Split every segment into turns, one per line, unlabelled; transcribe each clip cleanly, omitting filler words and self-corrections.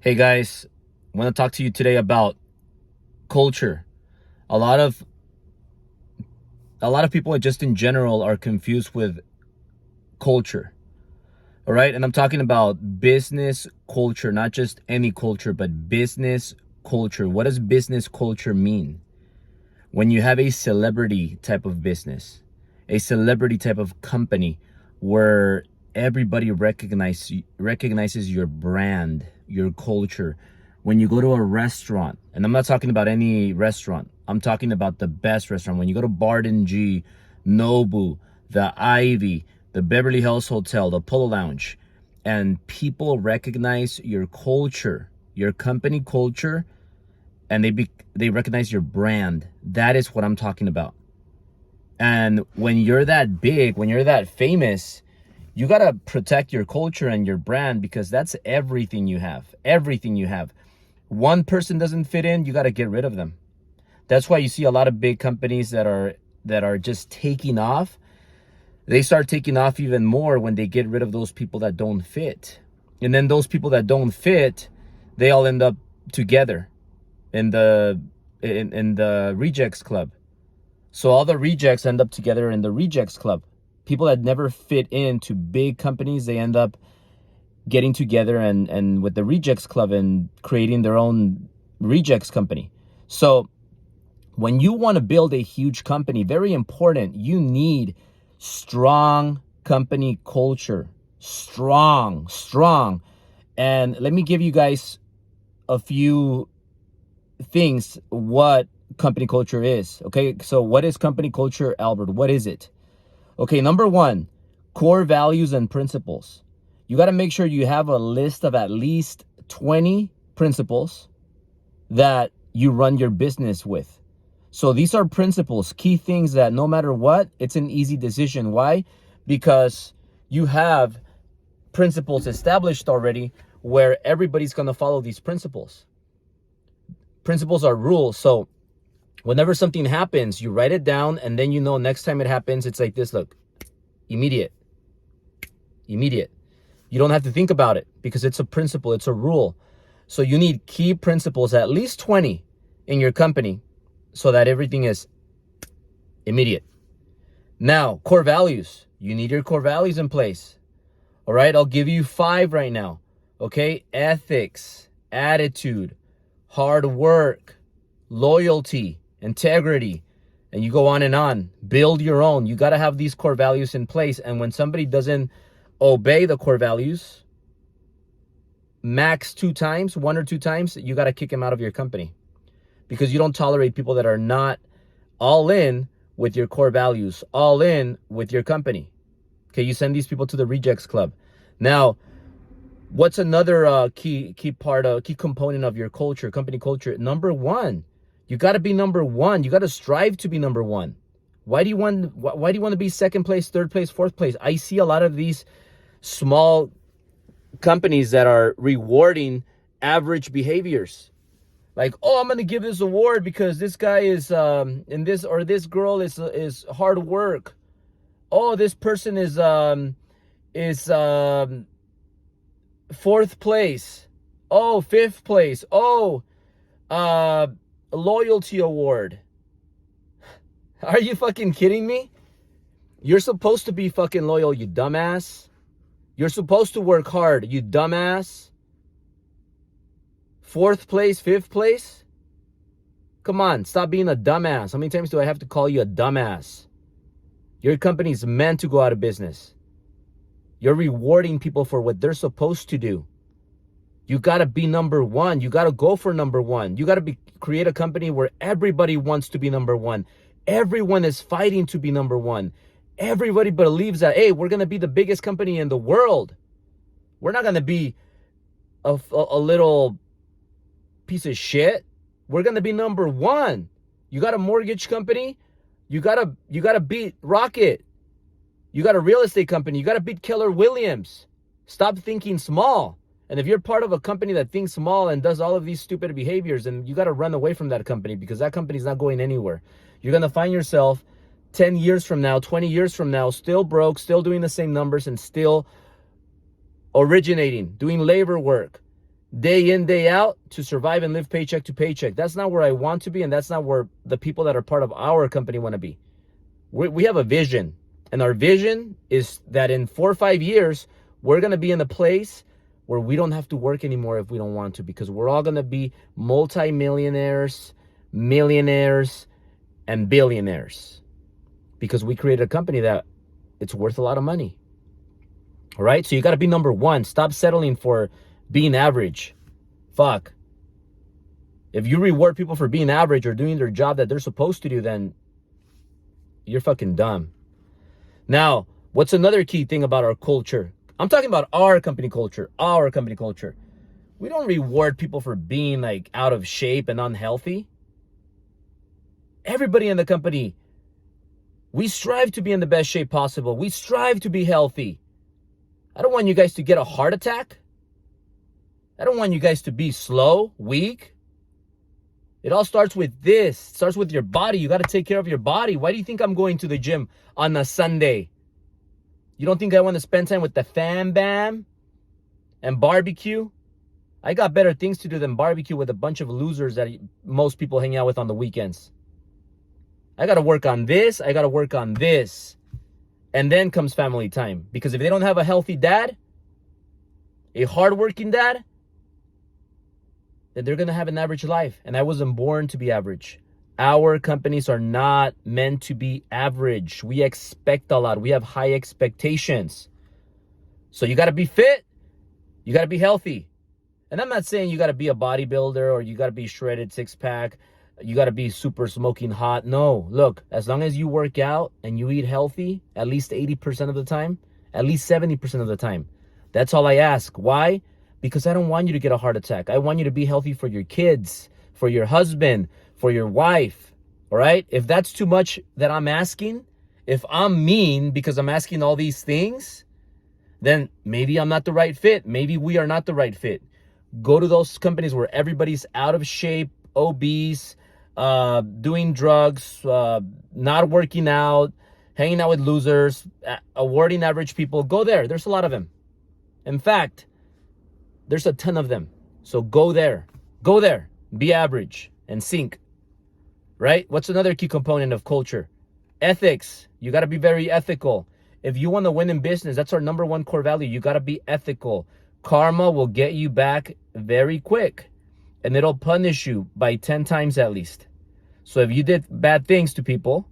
Hey guys, I want to talk to you today about culture. A lot of people just in general are confused with culture. All right? And I'm talking about business culture, not just any culture, but business culture. What does business culture mean? When you have a celebrity type of business, a celebrity type of company where everybody recognizes your brand, your culture. When you go to a restaurant, and I'm not talking about any restaurant, I'm talking about the best restaurant. When you go to Barden G, Nobu, the Ivy, the Beverly Hills Hotel, the Polo Lounge, and people recognize your culture, your company culture, and they recognize your brand. That is what I'm talking about. And when you're that big, when you're that famous, you got to protect your culture and your brand, because that's everything you have. Everything you have. One person doesn't fit in, you got to get rid of them. That's why you see a lot of big companies that are just taking off. They start taking off even more when they get rid of those people that don't fit. And then those people that don't fit, they all end up together in the rejects club. So all the rejects end up together in the rejects club. People that never fit into big companies, they end up getting together and with the rejects club and creating their own rejects company. So when you want to build a huge company, very important, you need strong company culture. Strong. And let me give you guys a few things what company culture is. Okay, so what is company culture, Albert? What is it? Okay, number one, core values and principles. You got to make sure you have a list of at least 20 principles that you run your business with. So these are principles, key things that no matter what, it's an easy decision. Why? Because you have principles established already where everybody's going to follow these principles. Principles are rules. So whenever something happens, you write it down, and then you know next time it happens, it's like this, look, immediate. You don't have to think about it because it's a principle, it's a rule. So you need key principles, at least 20 in your company, so that everything is immediate. Now, core values. You need your core values in place. All right, I'll give you 5 right now. Okay, ethics, attitude, hard work, loyalty, integrity, and you go on and on. Build your own. You got to have these core values in place. And when somebody doesn't obey the core values, max 2 times, 1 or 2 times, you got to kick them out of your company, because you don't tolerate people that are not all in with your core values, all in with your company. Okay, you send these people to the rejects club. Now, what's another key component of your culture, company culture? Number 1. You got to be number 1. You got to strive to be number 1. Why do you want to be second place, third place, fourth place? I see a lot of these small companies that are rewarding average behaviors. Like, oh, I'm going to give this award because this guy is in this, or this girl is hard work. Oh, this person is 4th place. Oh, 5th place. Oh, loyalty award. Are you fucking kidding me? You're supposed to be fucking loyal, you dumbass. You're supposed to work hard, you dumbass. 4th place, 5th place? Come on, stop being a dumbass. How many times do I have to call you a dumbass? Your company's meant to go out of business. You're rewarding people for what they're supposed to do. You got to be number 1. You got to go for number 1. You got to create a company where everybody wants to be number 1. Everyone is fighting to be number 1. Everybody believes that, hey, we're going to be the biggest company in the world. We're not going to be a little piece of shit. We're going to be number 1. You got a mortgage company? You got to beat Rocket. You got a real estate company. You got to beat Keller Williams. Stop thinking small. And if you're part of a company that thinks small and does all of these stupid behaviors, then you got to run away from that company, because that company's not going anywhere. You're going to find yourself 10 years from now, 20 years from now, still broke, still doing the same numbers, and still originating, doing labor work, day in, day out to survive and live paycheck to paycheck. That's not where I want to be, and that's not where the people that are part of our company want to be. We have a vision, and our vision is that in 4 or 5 years, we're going to be in a place where we don't have to work anymore if we don't want to, because we're all going to be multi-millionaires, millionaires, and billionaires, because we created a company that it's worth a lot of money. All right? So you got to be number one. Stop settling for being average. Fuck. If you reward people for being average or doing their job that they're supposed to do, then you're fucking dumb. Now, what's another key thing about our culture? I'm talking about our company culture. Our company culture. We don't reward people for being like out of shape and unhealthy. Everybody in the company, we strive to be in the best shape possible. We strive to be healthy. I don't want you guys to get a heart attack. I don't want you guys to be slow, weak. It all starts with this. It starts with your body. You got to take care of your body. Why do you think I'm going to the gym on a Sunday? You don't think I want to spend time with the fam bam and barbecue? I got better things to do than barbecue with a bunch of losers that most people hang out with on the weekends. I got to work on this. I got to work on this. And then comes family time. Because if they don't have a healthy dad, a hardworking dad, then they're going to have an average life. And I wasn't born to be average. Our companies are not meant to be average. We expect a lot. We have high expectations. So you got to be fit. You got to be healthy. And I'm not saying you got to be a bodybuilder or you got to be shredded six-pack. You got to be super smoking hot. No, look, as long as you work out and you eat healthy, at least 80% of the time, at least 70% of the time. That's all I ask. Why? Because I don't want you to get a heart attack. I want you to be healthy for your kids, for your husband, for your wife. All right? If that's too much that I'm asking, if I'm mean because I'm asking all these things, then maybe I'm not the right fit. Maybe we are not the right fit. Go to those companies where everybody's out of shape, obese, doing drugs, not working out, hanging out with losers, awarding average people. Go there. There's a lot of them. In fact, there's a ton of them. So go there. Go there. Be average and sink. Right? What's another key component of culture? Ethics. You got to be very ethical. If you want to win in business, that's our number one core value. You got to be ethical. Karma will get you back very quick. And it'll punish you by 10 times at least. So if you did bad things to people,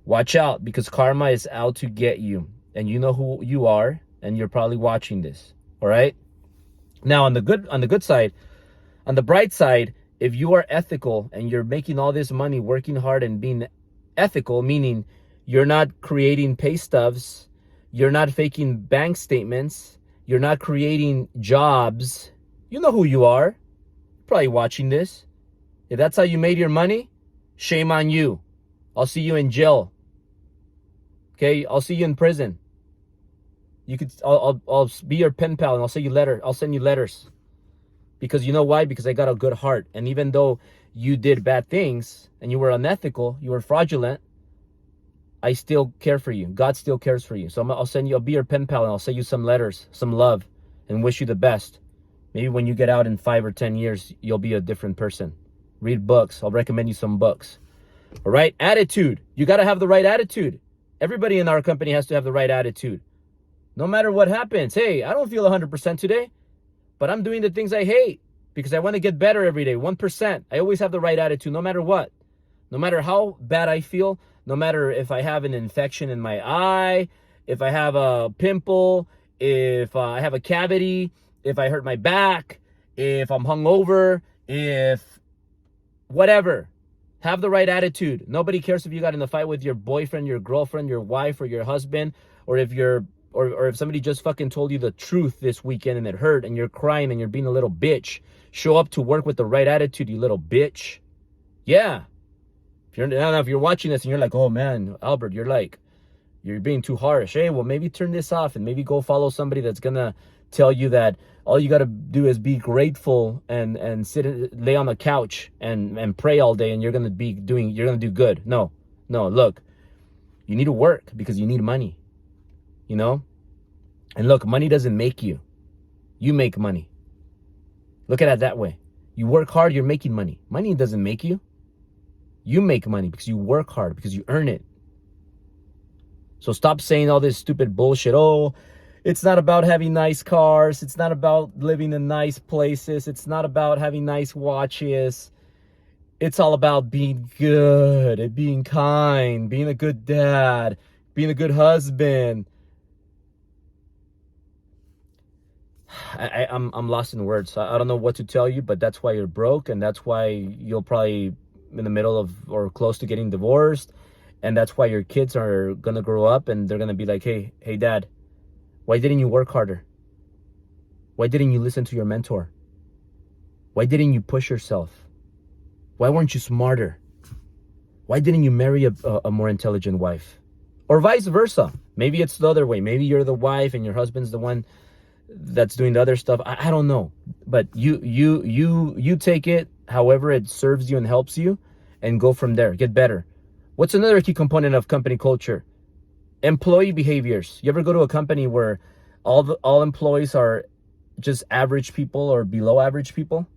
watch out, because karma is out to get you. And you know who you are, and you're probably watching this. All right? Now, on the good side, on the bright side, if you are ethical and you're making all this money working hard and being ethical, meaning you're not creating pay stubs, you're not faking bank statements, you're not creating jobs, you know who you are. Probably watching this. If that's how you made your money, shame on you. I'll see you in jail. Okay, I'll see you in prison. I'll be your pen pal and I'll send you letters. Because you know why? Because I got a good heart. And even though you did bad things and you were unethical, you were fraudulent, I still care for you. God still cares for you. So I'll be your pen pal and I'll send you some letters, some love, and wish you the best. Maybe when you get out in 5 or 10 years, you'll be a different person. Read books. I'll recommend you some books. All right? Attitude. You got to have the right attitude. Everybody in our company has to have the right attitude. No matter what happens. Hey, I don't feel 100% today, but I'm doing the things I hate because I want to get better every day. 1%. I always have the right attitude no matter what. No matter how bad I feel, no matter if I have an infection in my eye, if I have a pimple, if I have a cavity, if I hurt my back, if I'm hungover, if whatever. Have the right attitude. Nobody cares if you got in a fight with your boyfriend, your girlfriend, your wife, or your husband, or if if somebody just fucking told you the truth this weekend and it hurt and you're crying and you're being a little bitch. Show up to work with the right attitude, you little bitch. Yeah. If you're watching this and you're like, oh man, Albert, you're being too harsh. Hey, well, maybe turn this off and maybe go follow somebody that's gonna tell you that all you got to do is be grateful and lay on the couch and pray all day and you're gonna do good. No, look, you need to work because you need money, you know. And look, money doesn't make you. You make money. Look at it that way. You work hard, you're making money. Money doesn't make you. You make money because you work hard, because you earn it. So stop saying all this stupid bullshit. Oh, it's not about having nice cars. It's not about living in nice places. It's not about having nice watches. It's all about being good and being kind, being a good dad, being a good husband. I'm lost in words. I don't know what to tell you, but that's why you're broke, and that's why you'll probably in the middle of or close to getting divorced, and that's why your kids are gonna grow up and they're gonna be like, hey, dad, why didn't you work harder? Why didn't you listen to your mentor? Why didn't you push yourself? Why weren't you smarter? Why didn't you marry a more intelligent wife? Or vice versa. Maybe it's the other way. Maybe you're the wife and your husband's the one that's doing the other stuff. I don't know. But you take it however it serves you and helps you and go from there. Get better. What's another key component of company culture? Employee behaviors. You ever go to a company where all employees are just average people or below average people?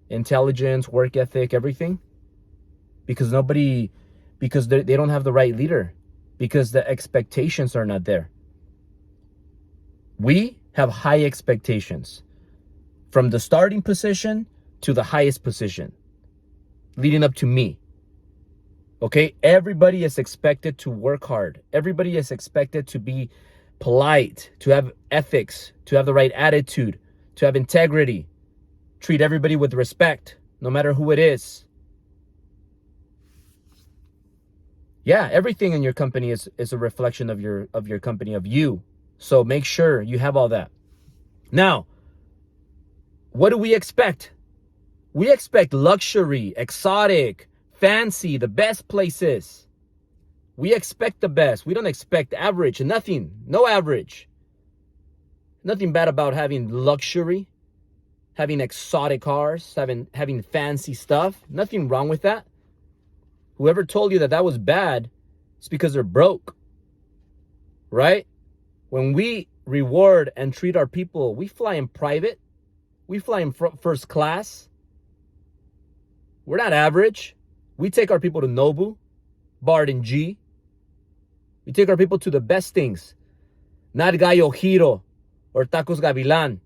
Intelligence, work ethic, everything? Because they don't have the right leader. Because the expectations are not there. We have high expectations from the starting position to the highest position, leading up to me. Okay? Everybody is expected to work hard. Everybody is expected to be polite, to have ethics, to have the right attitude, to have integrity, treat everybody with respect, no matter who it is. Yeah, everything in your company is a reflection of your company, of you. So make sure you have all that. Now, what do we expect? We expect luxury, exotic, fancy, the best places. We expect the best. We don't expect average. Nothing. No average. Nothing bad about having luxury, having exotic cars, having fancy stuff. Nothing wrong with that. Whoever told you that was bad, it's because they're broke. Right? When we reward and treat our people, we fly in private. We fly in first class. We're not average. We take our people to Nobu, Bard and G. We take our people to the best things. Not Gallo Giro or Tacos Gavilan.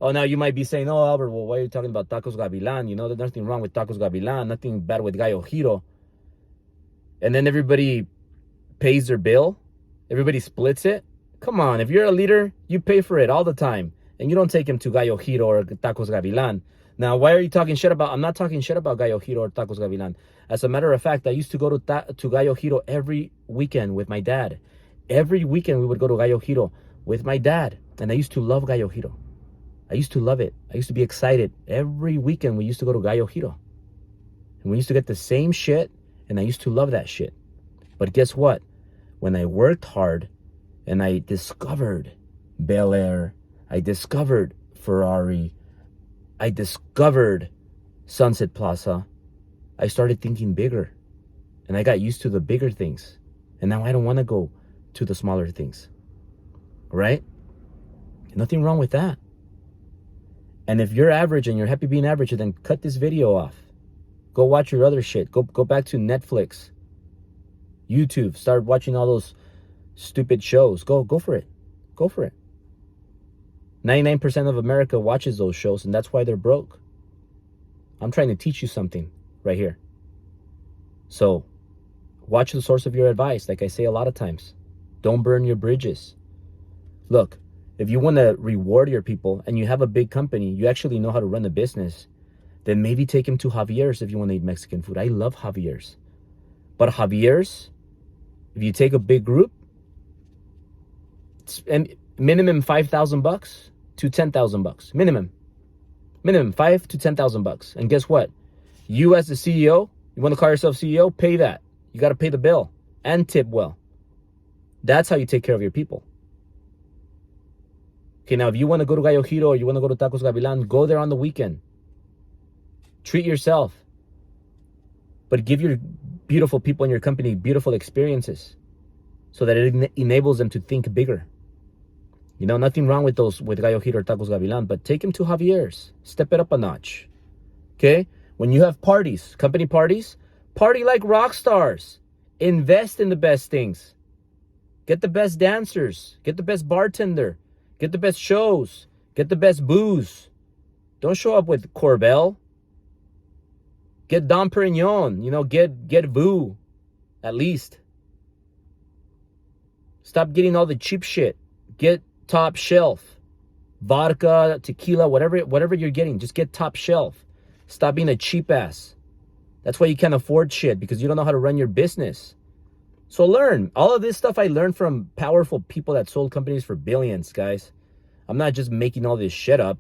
Oh, now you might be saying, oh, Albert, well, why are you talking about Tacos Gavilan? You know, there's nothing wrong with Tacos Gavilan. Nothing bad with Gallo Giro. And then everybody pays their bill. Everybody splits it. Come on, if you're a leader, you pay for it all the time. And you don't take him to Gallo Giro or Tacos Gavilan. Now, why are you talking shit about? I'm not talking shit about Gallo Giro or Tacos Gavilan. As a matter of fact, I used to go to Gallo Giro every weekend with my dad. Every weekend we would go to Gallo Giro with my dad. And I used to love Gallo Giro. I used to love it. I used to be excited. Every weekend we used to go to Gallo Giro. And we used to get the same shit. And I used to love that shit. But guess what? When I worked hard and I discovered Bel Air, I discovered Ferrari, I discovered Sunset Plaza, I started thinking bigger. And I got used to the bigger things. And now I don't want to go to the smaller things. Right? Nothing wrong with that. And if you're average and you're happy being average, then cut this video off. Go watch your other shit. Go back to Netflix, YouTube. Start watching all those stupid shows. Go for it. Go for it. 99% of America watches those shows, and that's why they're broke. I'm trying to teach you something right here. So, watch the source of your advice, like I say a lot of times. Don't burn your bridges. Look, if you want to reward your people and you have a big company, you actually know how to run a business, then maybe take him to Javier's if you want to eat Mexican food. I love Javier's. But Javier's, if you take a big group, it's minimum $5,000 to $10,000. Minimum $5,000 to $10,000. And guess what? You as the CEO, you want to call yourself CEO, pay that. You got to pay the bill and tip well. That's how you take care of your people. Okay, now if you want to go to Gallo Giro or you want to go to Tacos Gavilan, go there on the weekend. Treat yourself. But give your beautiful people in your company beautiful experiences so that it enables them to think bigger. You know, nothing wrong with those, with Gallo Hit or Tacos Gavilan, but take him to Javier's. Step it up a notch. Okay? When you have parties, company parties, party like Rockstars. Invest in the best things. Get the best dancers. Get the best bartender. Get the best shows. Get the best booze. Don't show up with Corbel. Get Dom Perignon. You know, get Vu. At least. Stop getting all the cheap shit. Get top shelf. Vodka, tequila, whatever you're getting. Just get top shelf. Stop being a cheap ass. That's why you can't afford shit, because you don't know how to run your business. So learn. All of this stuff I learned from powerful people that sold companies for billions, guys. I'm not just making all this shit up.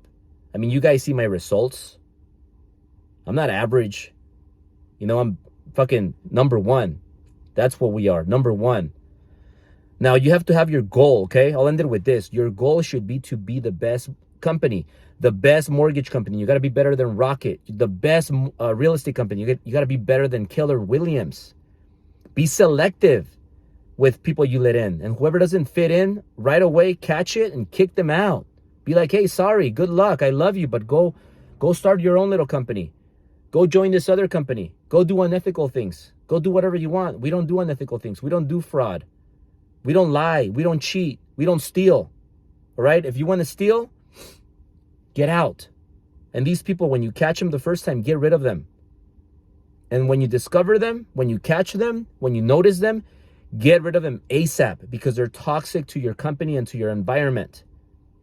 I mean, you guys see my results. I'm not average. You know, I'm fucking number one. That's what we are, number one. Now, you have to have your goal, okay? I'll end it with this. Your goal should be to be the best company, the best mortgage company. You got to be better than Rocket. The best real estate company. You got to be better than Keller Williams. Be selective with people you let in. And whoever doesn't fit in, right away, catch it and kick them out. Be like, hey, sorry, good luck. I love you, but go start your own little company. Go join this other company. Go do unethical things. Go do whatever you want. We don't do unethical things. We don't do fraud. We don't lie. We don't cheat. We don't steal. All right? If you want to steal, get out. And these people, when you catch them the first time, get rid of them. And when you discover them, when you catch them, when you notice them, get rid of them ASAP, because they're toxic to your company and to your environment.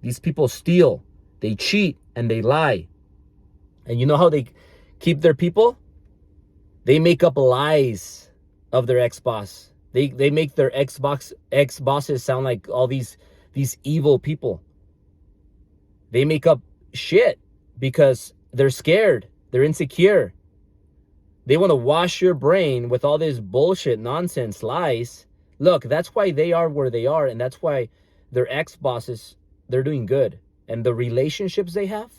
These people steal, they cheat, and they lie. And you know how they keep their people? They make up lies of their ex-boss. They make their ex-bosses sound like all these evil people. They make up shit because they're scared. They're insecure. They want to wash your brain with all this bullshit, nonsense, lies. Look, that's why they are where they are, and that's why their ex-bosses, they're doing good. And the relationships they have,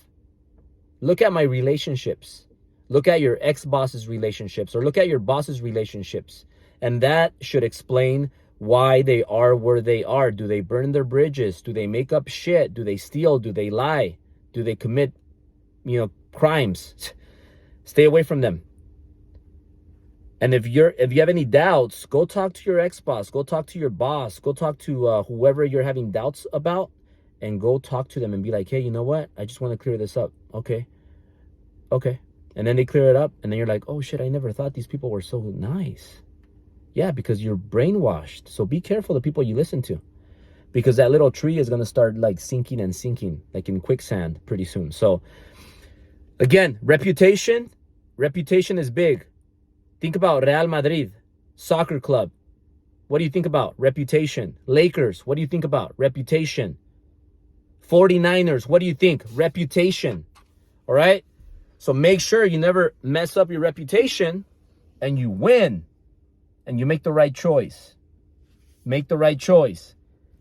look at my relationships. Look at your ex-boss's relationships, or look at your boss's relationships. And that should explain why they are where they are. Do they burn their bridges? Do they make up shit? Do they steal? Do they lie? Do they commit, crimes? Stay away from them. And if you have any doubts, go talk to your ex-boss. Go talk to your boss. Go talk to whoever you're having doubts about, and go talk to them and be like, hey, you know what? I just want to clear this up. Okay. And then they clear it up, and then you're like, oh shit, I never thought these people were so nice. Yeah, because you're brainwashed. So be careful the people you listen to, because that little tree is going to start like sinking and sinking, like in quicksand pretty soon. So again, reputation is big. Think about Real Madrid, soccer club. What do you think about? Reputation. Lakers, what do you think about? Reputation. 49ers, what do you think? Reputation. All right? So make sure you never mess up your reputation, and you win, and you make the right choice. Make the right choice.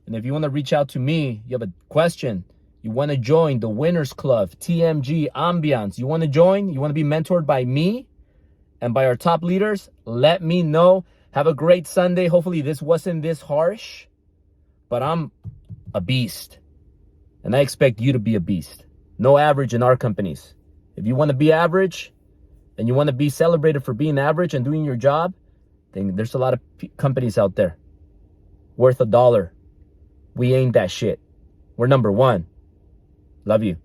And if you want to reach out to me, you have a question, you want to join the Winners Club, TMG, Ambiance, you want to join? You want to be mentored by me and by our top leaders? Let me know. Have a great Sunday. Hopefully this wasn't this harsh, but I'm a beast, and I expect you to be a beast. No average in our companies. If you want to be average and you want to be celebrated for being average and doing your job, then there's a lot of companies out there worth $1. We ain't that shit. We're number one. Love you.